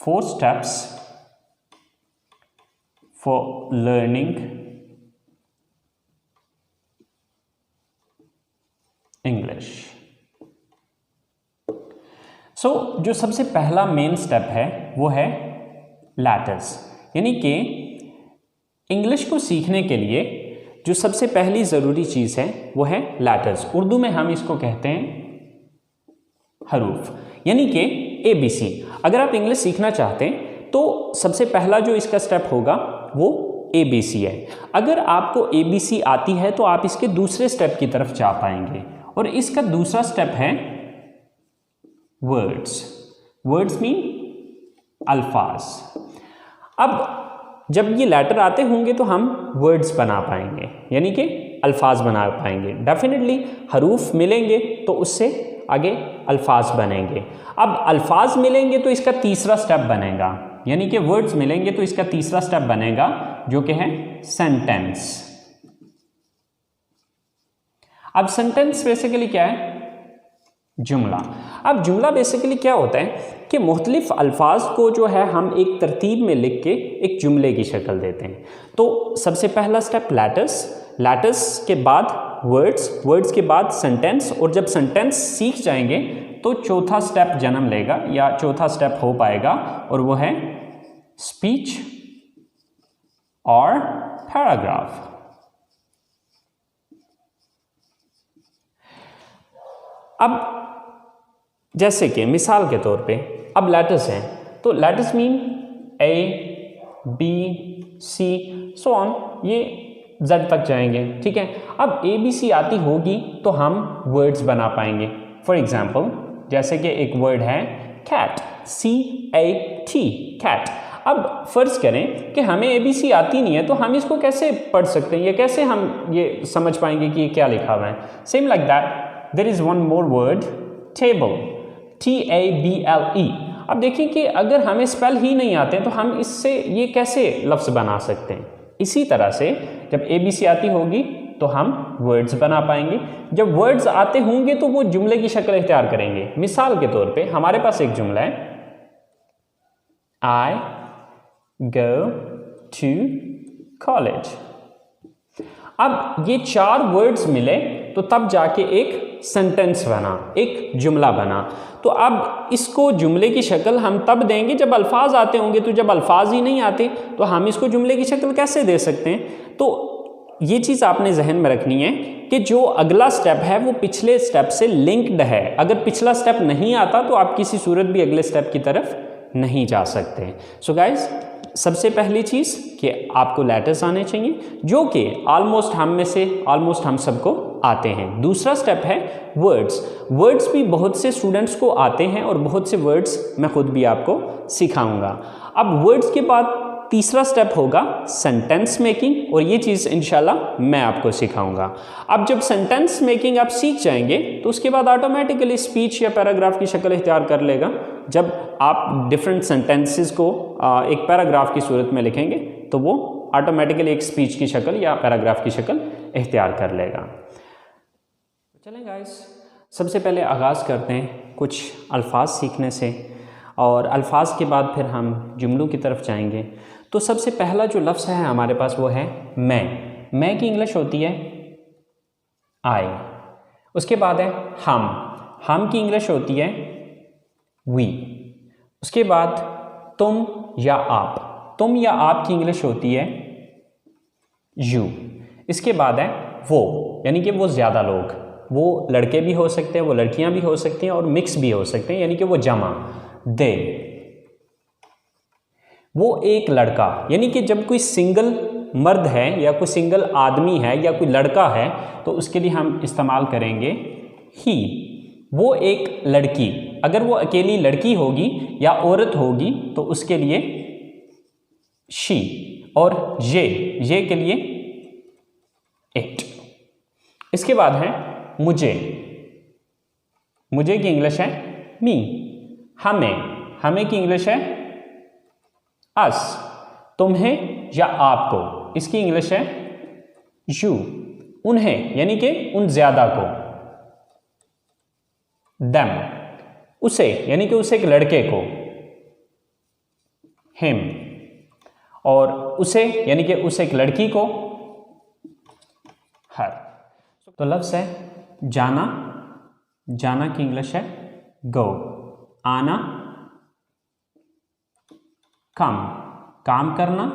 4 steps for learning English. जो सबसे पहला मेन स्टेप है वो है लैटर्स, यानी कि इंग्लिश को सीखने के लिए जो सबसे पहली ज़रूरी चीज़ है वो है लैटर्स। उर्दू में हम इसको कहते हैं हरूफ, यानी कि ABC। अगर आप इंग्लिश सीखना चाहते हैं तो सबसे पहला जो इसका स्टेप होगा वो ABC है। अगर आपको ABC आती है तो आप इसके दूसरे स्टेप की तरफ जा पाएंगे, और इसका दूसरा स्टेप है वर्ड्स। वर्ड्स मीन अल्फाज। अब जब ये लेटर आते होंगे तो हम वर्ड्स बना पाएंगे, यानी कि अल्फाज बना पाएंगे। डेफिनेटली हरूफ मिलेंगे तो उससे आगे अल्फाज बनेंगे। अब अल्फाज मिलेंगे तो इसका तीसरा स्टेप बनेगा, यानी कि वर्ड्स मिलेंगे तो इसका तीसरा स्टेप बनेगा जो कि है सेंटेंस। अब सेंटेंस बेसिकली क्या है? जुमला। अब जुमला बेसिकली क्या होता है कि मुख्तलिफ अल्फाज को जो है हम एक तरतीब में लिख के एक जुमले की शक्ल देते हैं। तो सबसे पहला स्टेप लैटर्स, लैटर्स के बाद वर्ड्स, वर्ड्स के बाद सेंटेंस, और जब सेंटेंस सीख जाएंगे तो चौथा स्टेप जन्म लेगा या चौथा स्टेप हो पाएगा, और वो है स्पीच और पैराग्राफ। अब जैसे कि मिसाल के तौर पे अब लेटर्स हैं, तो letters mean A, B, C so on, ये Z तक जाएंगे, ठीक है। अब ABC आती होगी तो हम वर्ड्स बना पाएंगे। फॉर एग्जाम्पल जैसे कि एक वर्ड है कैट, CAT, कैट। अब फर्ज करें कि हमें ABC आती नहीं है तो हम इसको कैसे पढ़ सकते हैं, या कैसे हम ये समझ पाएंगे कि ये क्या लिखा हुआ है? Same like that there is one more word table, TABLE। अब देखिए कि अगर हमें स्पेल ही नहीं आते तो हम इससे ये कैसे लफ्ज़ बना सकते हैं? इसी तरह से जब ABC आती होगी तो हम वर्ड्स बना पाएंगे। जब वर्ड्स आते होंगे तो वो जुमले की शक्ल इख्तियार करेंगे। मिसाल के तौर पे हमारे पास एक जुमला है I go to college। अब ये 4 वर्ड्स मिले तो तब जाके एक सेंटेंस बना, एक जुमला बना। तो अब इसको जुमले की शक्ल हम तब देंगे जब अल्फाज आते होंगे। तो जब अल्फाज ही नहीं आते तो हम इसको जुमले की शक्ल कैसे दे सकते हैं? तो ये चीज़ आपने जहन में रखनी है कि जो अगला स्टेप है वो पिछले स्टेप से लिंक्ड है। अगर पिछला स्टेप नहीं आता तो आप किसी सूरत भी अगले स्टेप की तरफ नहीं जा सकते। सो गाइज, सबसे पहली चीज़ कि आपको लेटर्स आने चाहिए, जो कि ऑलमोस्ट हम सबको आते हैं। दूसरा स्टेप है वर्ड्स। वर्ड्स भी बहुत से स्टूडेंट्स को आते हैं और बहुत से वर्ड्स मैं खुद भी आपको सिखाऊंगा। अब वर्ड्स के बाद तीसरा स्टेप होगा सेंटेंस मेकिंग, और ये चीज़ इंशाल्लाह मैं आपको सिखाऊंगा। अब जब सेंटेंस मेकिंग आप सीख जाएंगे तो उसके बाद ऑटोमेटिकली स्पीच या पैराग्राफ की शक्ल इख्तियार कर लेगा। जब आप डिफरेंट सेंटेंसेस को एक पैराग्राफ की सूरत में लिखेंगे तो वो ऑटोमेटिकली एक स्पीच की शक्ल या पैराग्राफ की शक्ल इख्तियार कर लेगा। चलें गाइस, सबसे पहले आगाज़ करते हैं कुछ अल्फाज सीखने से, और अल्फाज के बाद फिर हम जुमलों की तरफ जाएंगे। तो सबसे पहला जो लफ्ज़ है हमारे पास वो है मैं। मैं की इंग्लिश होती है आई। उसके बाद है हम की इंग्लिश होती है वी। उसके बाद तुम या आप की इंग्लिश होती है यू। इसके बाद है वो, यानी कि वो ज़्यादा लोग, वो लड़के भी हो सकते हैं, वो लड़कियां भी हो सकती हैं, और मिक्स भी हो सकते हैं, यानी कि वो जमा। दे, वो एक लड़का, यानी कि जब कोई सिंगल मर्द है या कोई सिंगल आदमी है या कोई लड़का है तो उसके लिए हम इस्तेमाल करेंगे ही। वो एक लड़की, अगर वो अकेली लड़की होगी या औरत होगी तो उसके लिए शी, और ये के लिए इट। इसके बाद है मुझे की इंग्लिश है मी। हमें की इंग्लिश है अस। तुम्हें या आपको, इसकी इंग्लिश है यू। उन्हें, यानी कि उन ज्यादा को, देम। उसे, यानी कि उसे एक लड़के को, हिम, और उसे यानी कि उस एक लड़की को हर। तो लफ्ज़ है जाना, जाना की इंग्लिश है गो, आना कम, काम करना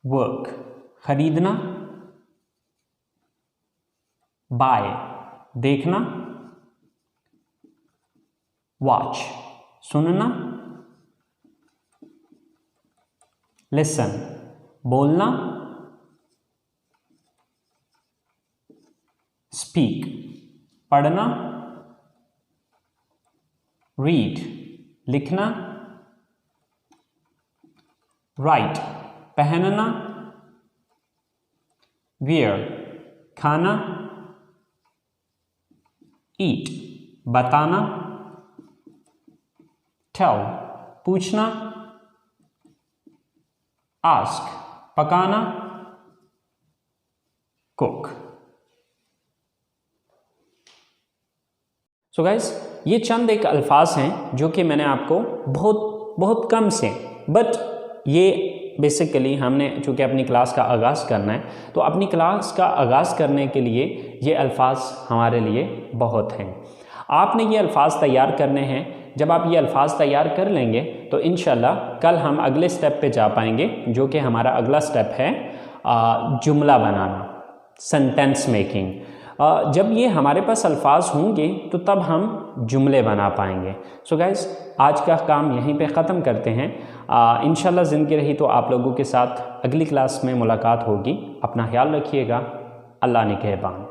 वर्क, खरीदना बाय, देखना वॉच, सुनना लिसन, बोलना स्पीक, पढ़ना रीड, लिखना राइट, पहनना वियर, खाना ईट, बताना टेल, पूछना आस्क, पकाना कुक। सो गाइस, ये चंद एक अल्फाज हैं जो कि मैंने आपको बहुत कम से, बट ये बेसिकली हमने चूँकि अपनी क्लास का आगाज़ करना है, तो अपनी क्लास का आगाज़ करने के लिए ये अल्फाज हमारे लिए बहुत हैं। आपने ये अल्फाज तैयार करने हैं। जब आप ये अल्फाज तैयार कर लेंगे तो इंशाल्लाह कल हम अगले स्टेप पे जा पाएंगे, जो कि हमारा अगला स्टेप है जुमला बनाना, सेंटेंस मेकिंग। जब ये हमारे पास अल्फाज होंगे तो तब हम जुमले बना पाएंगे। सो गाइस, आज का काम यहीं पे ख़त्म करते हैं। इंशाल्लाह ज़िंदगी रही तो आप लोगों के साथ अगली क्लास में मुलाकात होगी। अपना ख्याल रखिएगा। अल्लाह निगहबान।